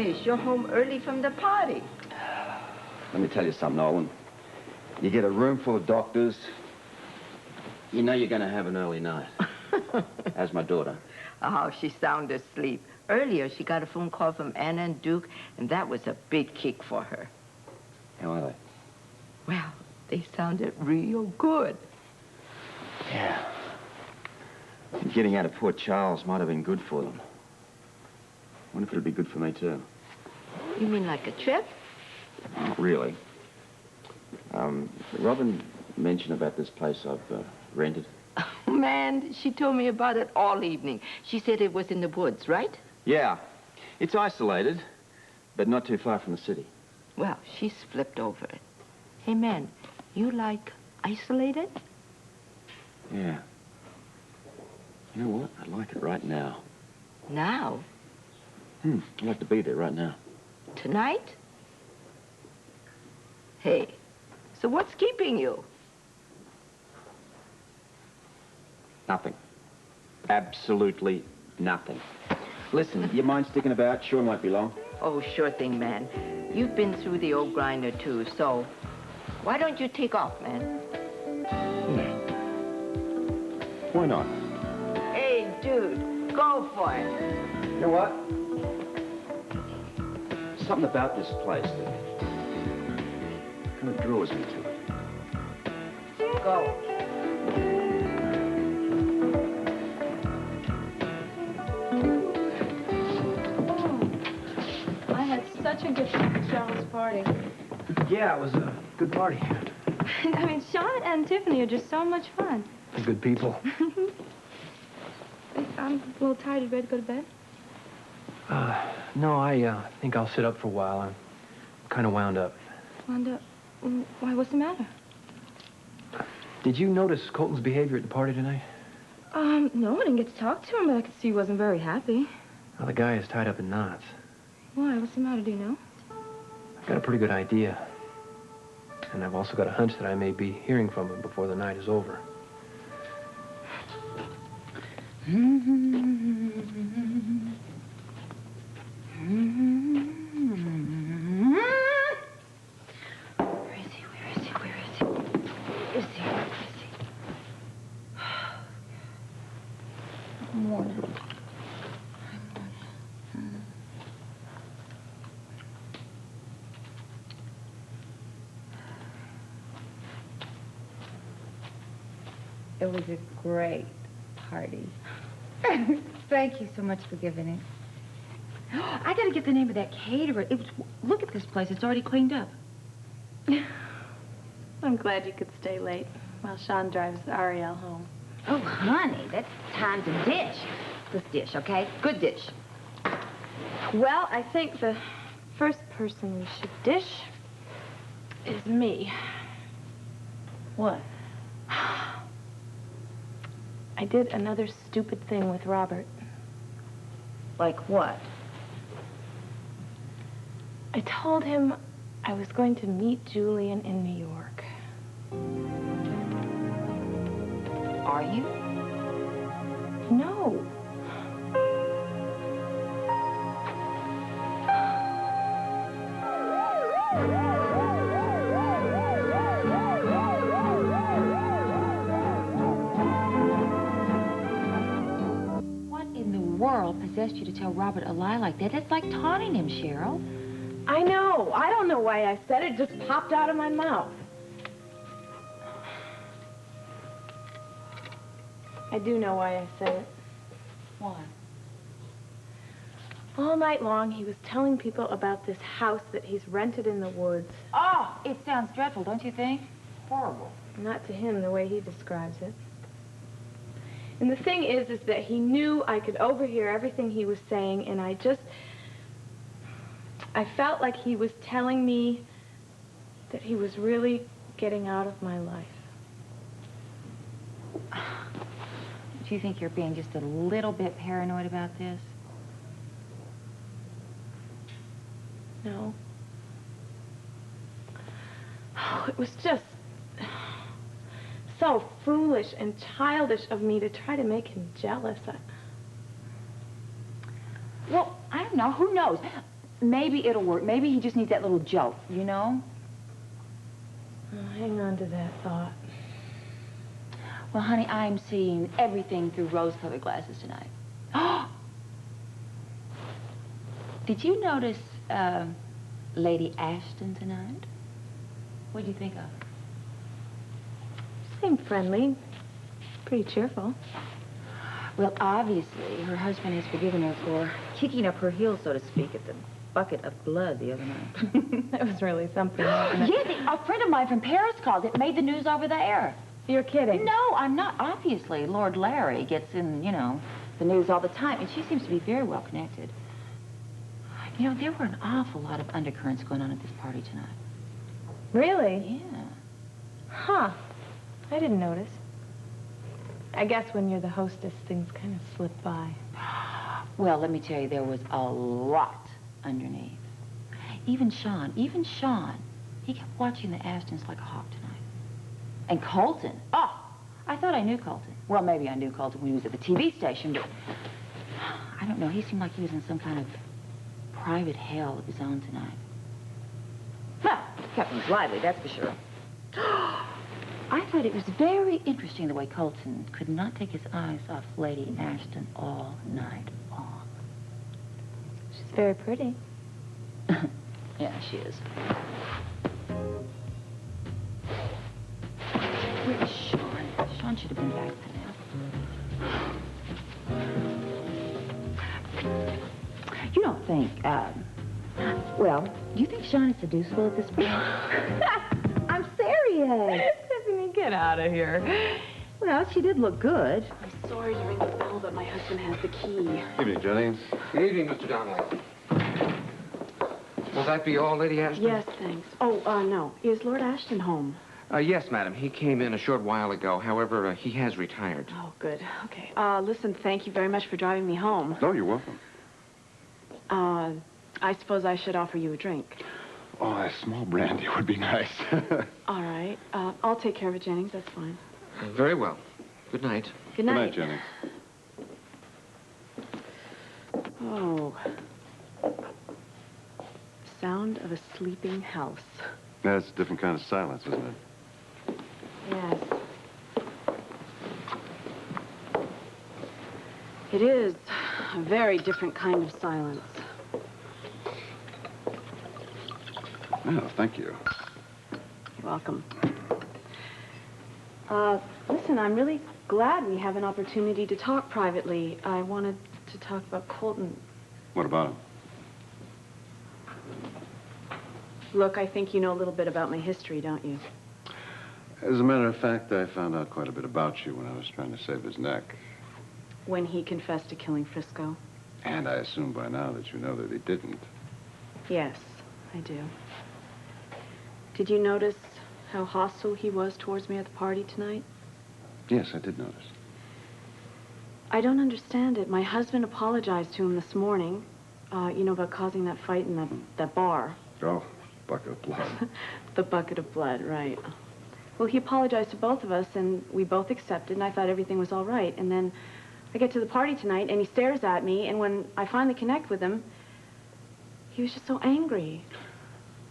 goodness, you're home early from the party. Let me tell you something, Owen. You get a room full of doctors, you know you're going to have an early night. How's my daughter? Oh, she's sound asleep. Earlier, she got a phone call from Anna and Duke, and that was a big kick for her. How are they? Well, they sounded real good. Yeah. Getting out of Port Charles might have been good for them. I wonder if it'd be good for me, too. You mean like a trip? Not really. Robin mentioned about this place I've rented. Oh, man, she told me about it all evening. She said it was in the woods, right? Yeah. It's isolated, but not too far from the city. Well, she's flipped over it. Hey, man, you like isolated? Yeah. You know what? I'd like it right now. Now? I'd like to be there right now. Tonight? Hey, so what's keeping you? Nothing. Absolutely nothing. Listen, you mind sticking about? Sure won't be long. Oh, sure thing, man. You've been through the old grinder, too, so why don't you take off, man? Why not? Hey, dude, go for it. You know what? Something about this place that kind of draws me to it. Go. I had such a good time at Charlotte's party. Yeah, it was a good party. I mean, Charlotte and Tiffany are just so much fun. They're good people. I'm a little tired. You ready to go to bed? No, I think I'll sit up for a while. I'm kind of wound up. Wound up? Why, what's the matter? Did you notice Colton's behavior at the party tonight? No, I didn't get to talk to him, but I could see he wasn't very happy. Well, the guy is tied up in knots. Why? What's the matter? Do you know? I've got a pretty good idea. And I've also got a hunch that I may be hearing from him before the night is over. It was a great party. Thank you so much for giving it. I gotta get the name of that caterer. Look at this place. It's already cleaned up. I'm glad you could stay late while Sean drives Ariel home. Oh, honey, that's time to dish. Let's dish, okay? Good dish. Well, I think the first person we should dish is me. What? I did another stupid thing with Robert. Like what? I told him I was going to meet Julian in New York. Are you? No. Possessed you to tell Robert a lie like that? That's like taunting him, Cheryl. I know. I don't know why I said it. It just popped out of my mouth. I do know why I said it. Why? All night long, he was telling people about this house that he's rented in the woods. Oh, it sounds dreadful, don't you think? Horrible. Not to him, the way he describes it. And the thing is that he knew I could overhear everything he was saying, and I felt like he was telling me that he was really getting out of my life. Do you think you're being just a little bit paranoid about this? No. Oh, it was just so foolish and childish of me to try to make him jealous. Well, I don't know. Who knows? maybe it'll work. Maybe he just needs that little jolt, you know? Oh, hang on to that thought. Well, honey, I'm seeing everything through rose-colored glasses tonight. Did you notice Lady Ashton tonight? What did you think of her? Seemed friendly. Pretty cheerful. Well, obviously, her husband has forgiven her for kicking up her heels, so to speak, at the bucket of blood the other night. That was really something, wasn't it? Yeah, a friend of mine from Paris called. It made the news over there. You're kidding. No, I'm not. Obviously, Lord Larry gets in, you know, the news all the time, and she seems to be very well connected. You know, there were an awful lot of undercurrents going on at this party tonight. Really? Yeah. Huh. I didn't notice. I guess when you're the hostess, things kind of slip by. Well, let me tell you, there was a lot underneath. Even Sean, he kept watching the Astons like a hawk tonight. And Colton, I thought I knew Colton. Well, maybe I knew Colton when he was at the TV station, but I don't know. He seemed like he was in some kind of private hell of his own tonight. Well, kept things lively, that's for sure. I thought it was very interesting the way Colton could not take his eyes off Lady Ashton all night long. She's very pretty. Yeah, she is. Where is Sean? Sean should have been back by now. You don't think, well, do you think Sean is seducible at this point? I'm serious. Tiffany, get out of here. Well, she did look good. I'm sorry to ring the bell, but my husband has the key. Evening, Jennings. Good evening, Mr. Donnelly. Will that be all, Lady Ashton? Yes, thanks. Oh, no. Is Lord Ashton home? Yes, madam. He came in a short while ago. However, he has retired. Oh, good. Okay. Listen, thank you very much for driving me home. No, you're welcome. I suppose I should offer you a drink. Oh, a small brandy would be nice. All right. I'll take care of it, Jennings. That's fine. Very well. Good night. Good Good night. night, Jennings. Oh. Sound of a sleeping house. That's a different kind of silence, isn't it? Yes. It is a very different kind of silence. Well, thank you. You're welcome. Listen, I'm really glad we have an opportunity to talk privately. I wanted to talk about Colton. What about him? Look, I think you know a little bit about my history, don't you? As a matter of fact, I found out quite a bit about you when I was trying to save his neck. When he confessed to killing Frisco? And I assume by now that you know that he didn't. Yes, I do. Did you notice how hostile he was towards me at the party tonight? Yes, I did notice. I don't understand it. My husband apologized to him this morning, you know, about causing that fight in that bar. Oh, bucket of blood. The bucket of blood, right. Well, he apologized to both of us, and we both accepted, and I thought everything was all right. And then I get to the party tonight, and he stares at me, and when I finally connect with him, he was just so angry.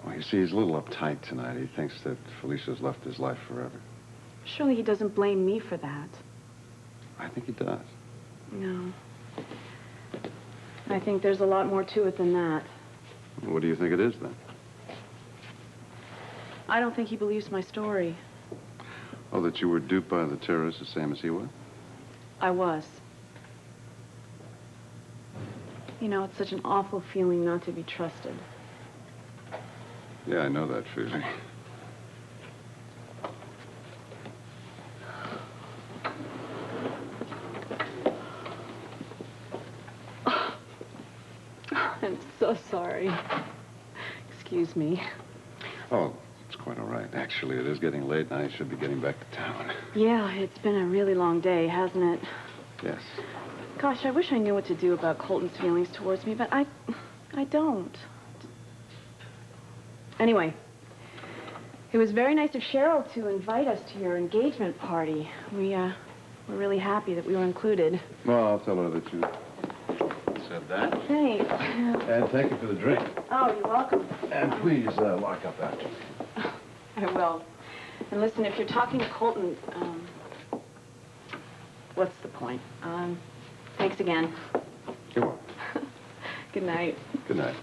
Well, you see, he's a little uptight tonight. He thinks that Felicia's left his life forever. Surely he doesn't blame me for that. I think he does. No. I think there's a lot more to it than that. What do you think it is, then? I don't think he believes my story. Oh, that you were duped by the terrorists the same as he was? I was. You know, it's such an awful feeling not to be trusted. Yeah, I know that feeling. I'm so sorry. Excuse me. Oh, it's quite all right. Actually, it is getting late, and I should be getting back to town. Yeah, it's been a really long day, hasn't it? Yes. Gosh, I wish I knew what to do about Colton's feelings towards me, but I don't. Anyway, it was very nice of Cheryl to invite us to your engagement party. We're really happy that we were included. Well, I'll tell her that you said that. Thanks. And thank you for the drink. Oh, you're welcome. And please lock up after me. I will. And listen, if you're talking to Colton, what's the point? Thanks again. You're welcome. Good night. Good night.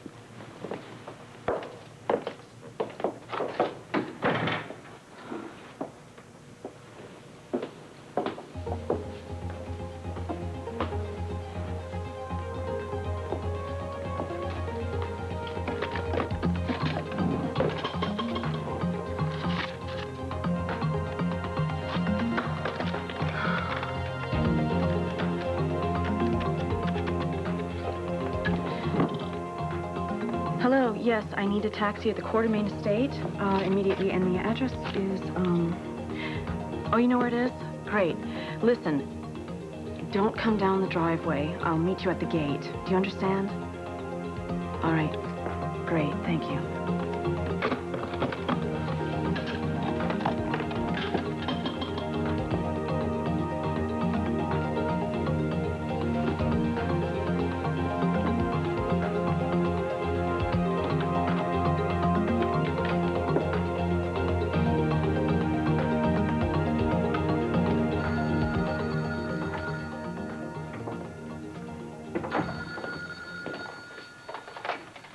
Hello, yes, I need a taxi at the Quartermain Estate, immediately, and the address is, oh, you know where it is? Great. Listen, don't come down the driveway. I'll meet you at the gate. Do you understand? All right. Great, thank you.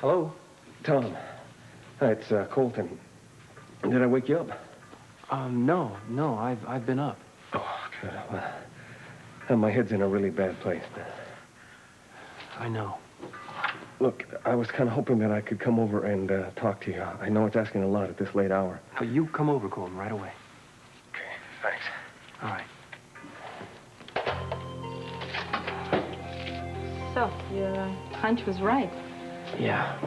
Hello? Tom. Hi, it's Colton. Did I wake you up? No, I've been up. Oh, good. Well, my head's in a really bad place. I know. Look, I was kind of hoping that I could come over and talk to you. I know it's asking a lot at this late hour. But you come over, Colton, right away. Okay, thanks. All right. So, your hunch was right. Yeah.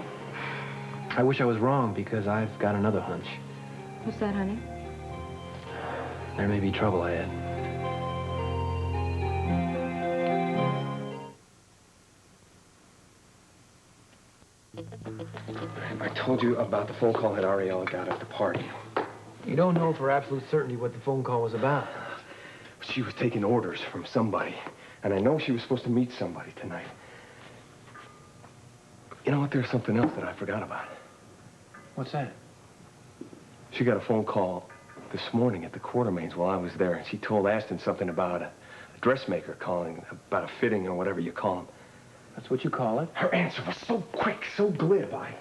I wish I was wrong because I've got another hunch. What's that, honey? There may be trouble ahead. I told you about the phone call that Ariella got at the party. You don't know for absolute certainty what the phone call was about. She was taking orders from somebody, and I know she was supposed to meet somebody tonight. You know what? There's something else that I forgot about. What's that? She got a phone call this morning at the Quartermains while I was there, and she told Ashton something about a dressmaker calling about a fitting or whatever you call them. That's what you call it? Her answer was so quick, so glib. I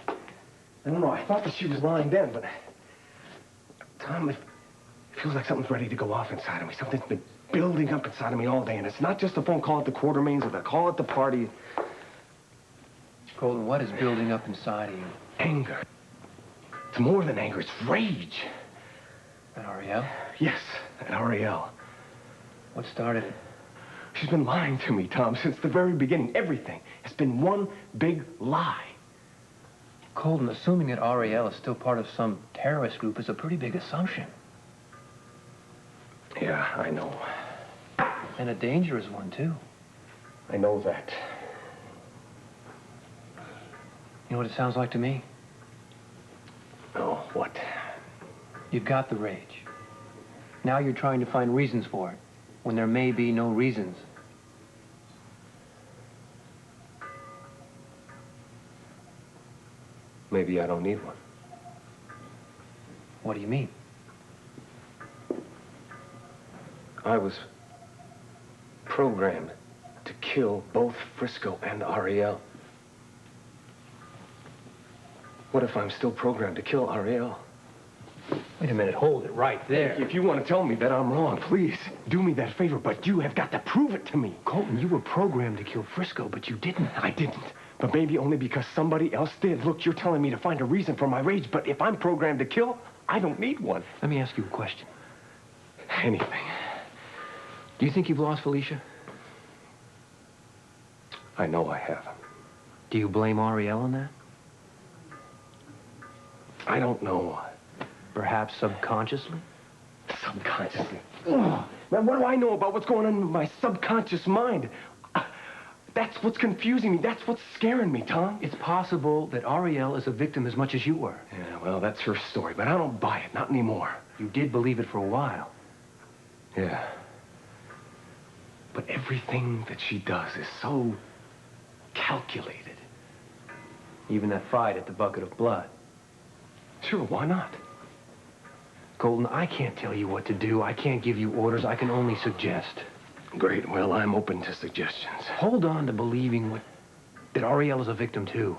don't know. I thought that she was lying then, but Tom, it feels like something's ready to go off inside of me. Something's been building up inside of me all day, and it's not just a phone call at the Quartermains or the call at the party. Colton, what is building up inside of you? Anger. It's more than anger. It's rage. That Ariel? Yes, at Ariel. What started it? She's been lying to me, Tom, since the very beginning. Everything has been one big lie. Colton, assuming that Ariel is still part of some terrorist group is a pretty big assumption. Yeah, I know. And a dangerous one, too. I know that. You know what it sounds like to me? Oh, what? You've got the rage. Now you're trying to find reasons for it, when there may be no reasons. Maybe I don't need one. What do you mean? I was programmed to kill both Frisco and Ariel. What if I'm still programmed to kill Ariel? Wait a minute, hold it right there. If you want to tell me that I'm wrong, please do me that favor, but you have got to prove it to me. Colton, you were programmed to kill Frisco, but you didn't. I didn't, but maybe only because somebody else did. Look, you're telling me to find a reason for my rage, but if I'm programmed to kill, I don't need one. Let me ask you a question. Anything. Do you think you've lost Felicia? I know I have. Do you blame Ariel on that? I don't know. Perhaps subconsciously? Subconsciously. Ugh. Man, what do I know about what's going on in my subconscious mind? That's what's confusing me. That's what's scaring me, Tom. It's possible that Ariel is a victim as much as you were. Yeah, well, that's her story, but I don't buy it. Not anymore. You did believe it for a while. Yeah. But everything that she does is so calculated. Even that fight at the bucket of blood. Sure, why not? Colton, I can't tell you what to do. I can't give you orders. I can only suggest. Great, well, I'm open to suggestions. Hold on to believing that Ariel is a victim, too.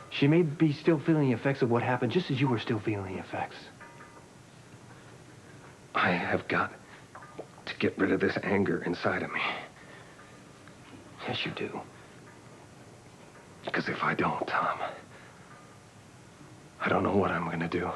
She may be still feeling the effects of what happened, just as you were still feeling the effects. I have got to get rid of this anger inside of me. Yes, you do. Because if I don't, Tom, I don't know what I'm going to do.